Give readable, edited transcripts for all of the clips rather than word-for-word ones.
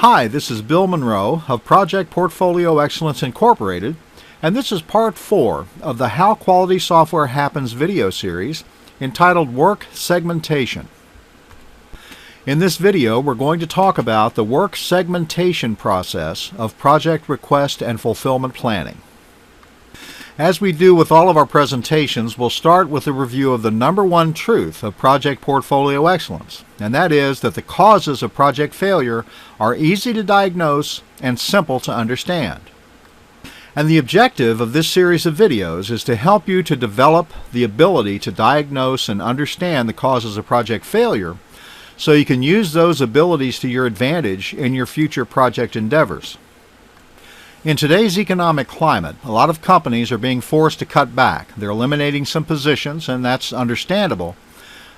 Hi, this is Bill Monroe of Project Portfolio Excellence Incorporated, and this is part 4 of the How Quality Software Happens video series entitled Work Segmentation. In this video, we're going to talk about the work segmentation process of project request and fulfillment planning. As we do with all of our presentations, we'll start with a review of the number one truth of Project Portfolio Excellence, and that is that the causes of project failure are easy to diagnose and simple to understand. And the objective of this series of videos is to help you to develop the ability to diagnose and understand the causes of project failure so you can use those abilities to your advantage in your future project endeavors. In today's economic climate, a lot of companies are being forced to cut back. They're eliminating some positions, and that's understandable.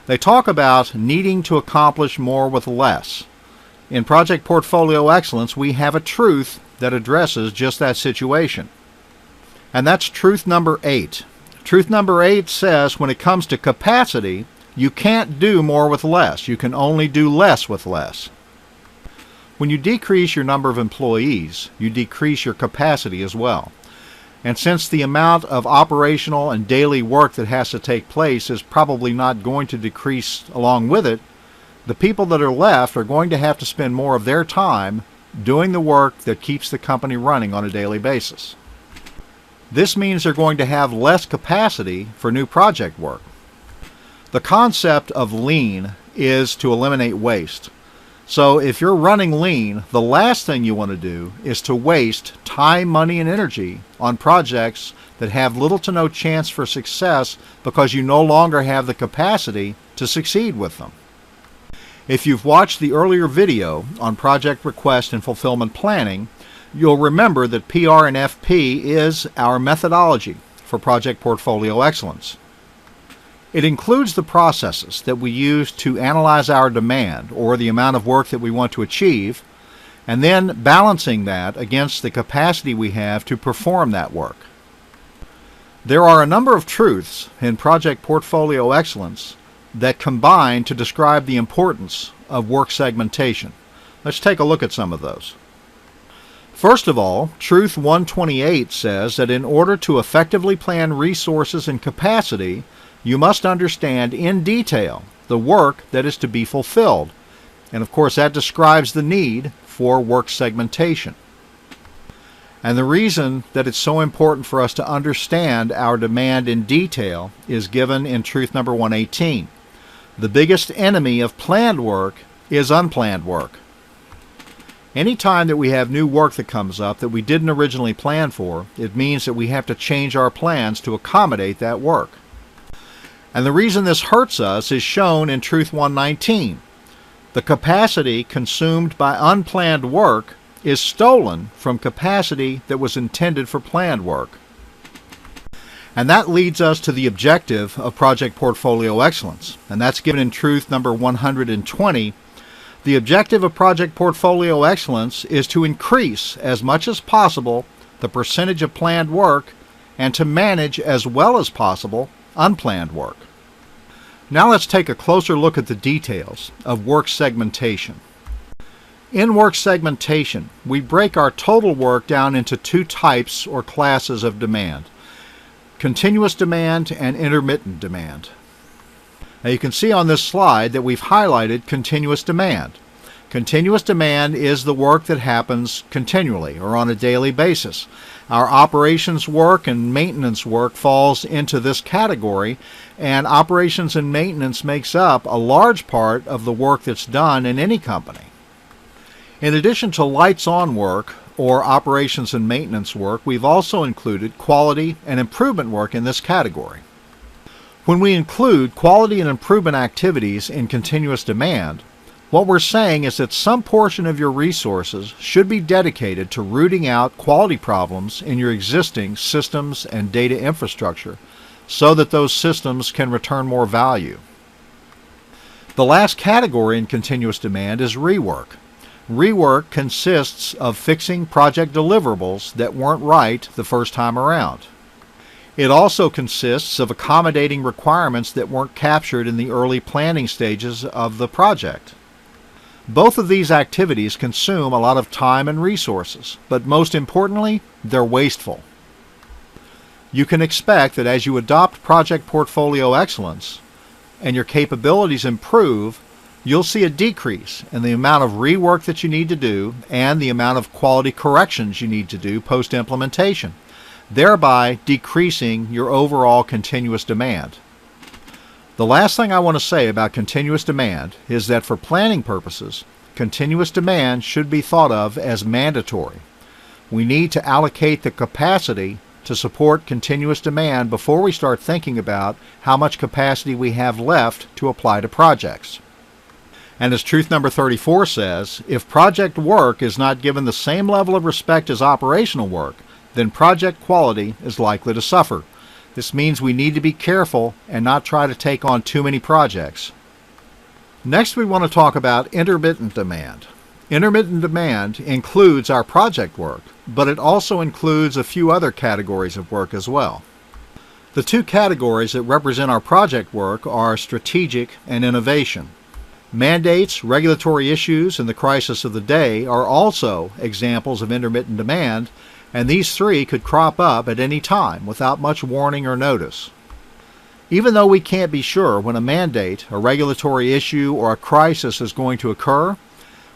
They talk about needing to accomplish more with less. In Project Portfolio Excellence, we have a truth that addresses just that situation. And that's truth number 8. Truth number 8 says when it comes to capacity, you can't do more with less. You can only do less with less. When you decrease your number of employees, you decrease your capacity as well. And since the amount of operational and daily work that has to take place is probably not going to decrease along with it, the people that are left are going to have to spend more of their time doing the work that keeps the company running on a daily basis. This means they're going to have less capacity for new project work. The concept of lean is to eliminate waste. So if you're running lean, the last thing you want to do is to waste time, money, and energy on projects that have little to no chance for success because you no longer have the capacity to succeed with them. If you've watched the earlier video on project request and fulfillment planning, you'll remember that PR&FP is our methodology for project portfolio excellence. It includes the processes that we use to analyze our demand, or the amount of work that we want to achieve, and then balancing that against the capacity we have to perform that work. There are a number of truths in Project Portfolio Excellence that combine to describe the importance of work segmentation. Let's take a look at some of those. First of all, Truth 128 says that in order to effectively plan resources and capacity, you must understand in detail the work that is to be fulfilled. And of course that describes the need for work segmentation. And the reason that it's so important for us to understand our demand in detail is given in truth number 118. The biggest enemy of planned work is unplanned work. Anytime that we have new work that comes up that we didn't originally plan for, it means that we have to change our plans to accommodate that work. And the reason this hurts us is shown in Truth 119. The capacity consumed by unplanned work is stolen from capacity that was intended for planned work. And that leads us to the objective of Project Portfolio Excellence, and that's given in Truth number 120. The objective of Project Portfolio Excellence is to increase as much as possible the percentage of planned work and to manage as well as possible unplanned work. Now let's take a closer look at the details of work segmentation. In work segmentation, we break our total work down into two types or classes of demand: continuous demand and intermittent demand. Now you can see on this slide that we've highlighted continuous demand. Continuous demand is the work that happens continually or on a daily basis. Our operations work and maintenance work falls into this category, and operations and maintenance makes up a large part of the work that's done in any company. In addition to lights-on work or operations and maintenance work, we've also included quality and improvement work in this category. When we include quality and improvement activities in continuous demand, what we're saying is that some portion of your resources should be dedicated to rooting out quality problems in your existing systems and data infrastructure so that those systems can return more value. The last category in continuous demand is rework. Rework consists of fixing project deliverables that weren't right the first time around. It also consists of accommodating requirements that weren't captured in the early planning stages of the project. Both of these activities consume a lot of time and resources, but most importantly, they're wasteful. You can expect that as you adopt project portfolio excellence and your capabilities improve, you'll see a decrease in the amount of rework that you need to do and the amount of quality corrections you need to do post-implementation, thereby decreasing your overall continuous demand. The last thing I want to say about continuous demand is that for planning purposes, continuous demand should be thought of as mandatory. We need to allocate the capacity to support continuous demand before we start thinking about how much capacity we have left to apply to projects. And as truth number 34 says, if project work is not given the same level of respect as operational work, then project quality is likely to suffer. This means we need to be careful and not try to take on too many projects. Next, we want to talk about intermittent demand. Intermittent demand includes our project work, but it also includes a few other categories of work as well. The two categories that represent our project work are strategic and innovation. Mandates, regulatory issues, and the crisis of the day are also examples of intermittent demand, and these three could crop up at any time without much warning or notice. Even though we can't be sure when a mandate, a regulatory issue, or a crisis is going to occur,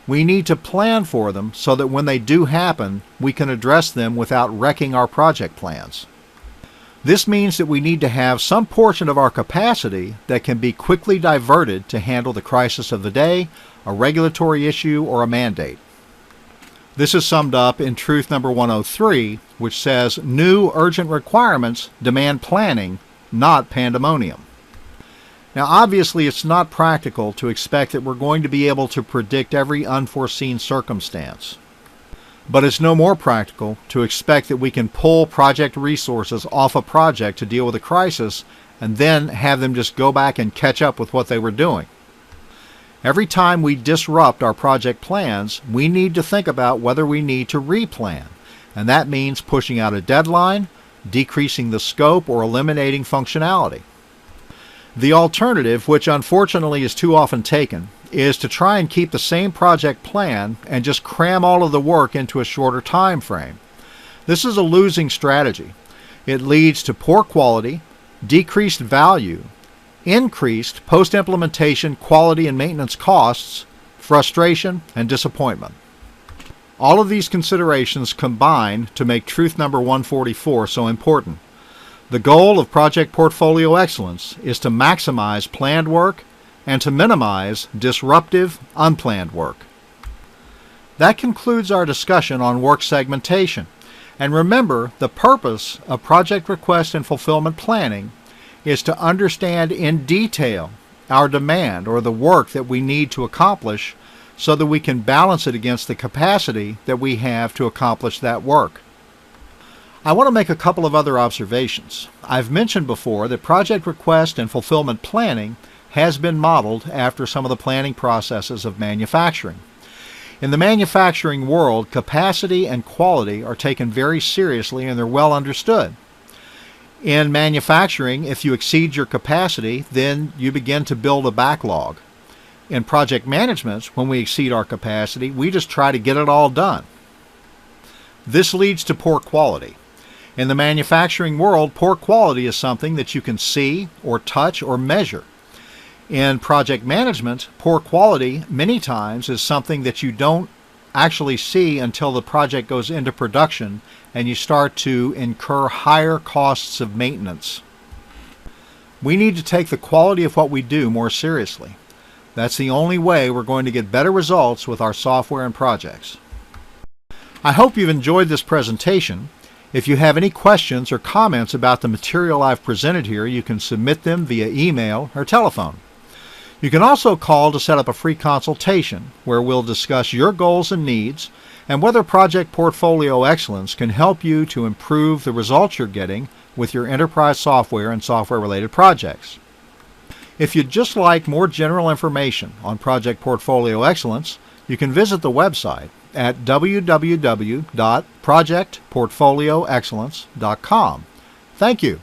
we need to plan for them so that when they do happen, we can address them without wrecking our project plans. This means that we need to have some portion of our capacity that can be quickly diverted to handle the crisis of the day, a regulatory issue, or a mandate. This is summed up in truth number 103, which says, new urgent requirements demand planning, not pandemonium. Now obviously it's not practical to expect that we're going to be able to predict every unforeseen circumstance. But it's no more practical to expect that we can pull project resources off a project to deal with a crisis and then have them just go back and catch up with what they were doing. Every time we disrupt our project plans, we need to think about whether we need to replan, and that means pushing out a deadline, decreasing the scope, or eliminating functionality. The alternative, which unfortunately is too often taken, is to try and keep the same project plan and just cram all of the work into a shorter time frame. This is a losing strategy. It leads to poor quality, decreased value, increased post-implementation quality and maintenance costs, frustration, and disappointment. All of these considerations combine to make truth number 144 so important. The goal of project portfolio excellence is to maximize planned work and to minimize disruptive, unplanned work. That concludes our discussion on work segmentation. And remember, the purpose of project request and fulfillment planning is to understand in detail our demand or the work that we need to accomplish so that we can balance it against the capacity that we have to accomplish that work. I want to make a couple of other observations. I've mentioned before that project request and fulfillment planning has been modeled after some of the planning processes of manufacturing. In the manufacturing world, capacity and quality are taken very seriously and they're well understood. In manufacturing, if you exceed your capacity, then you begin to build a backlog. In project management, when we exceed our capacity, we just try to get it all done. This leads to poor quality. In the manufacturing world, poor quality is something that you can see or touch or measure. In project management, poor quality many times is something that you don't actually see until the project goes into production and you start to incur higher costs of maintenance. We need to take the quality of what we do more seriously. That's the only way we're going to get better results with our software and projects. I hope you've enjoyed this presentation. If you have any questions or comments about the material I've presented here, you can submit them via email or telephone. You can also call to set up a free consultation where we'll discuss your goals and needs and whether Project Portfolio Excellence can help you to improve the results you're getting with your enterprise software and software-related projects. If you'd just like more general information on Project Portfolio Excellence, you can visit the website at www.projectportfolioexcellence.com. Thank you.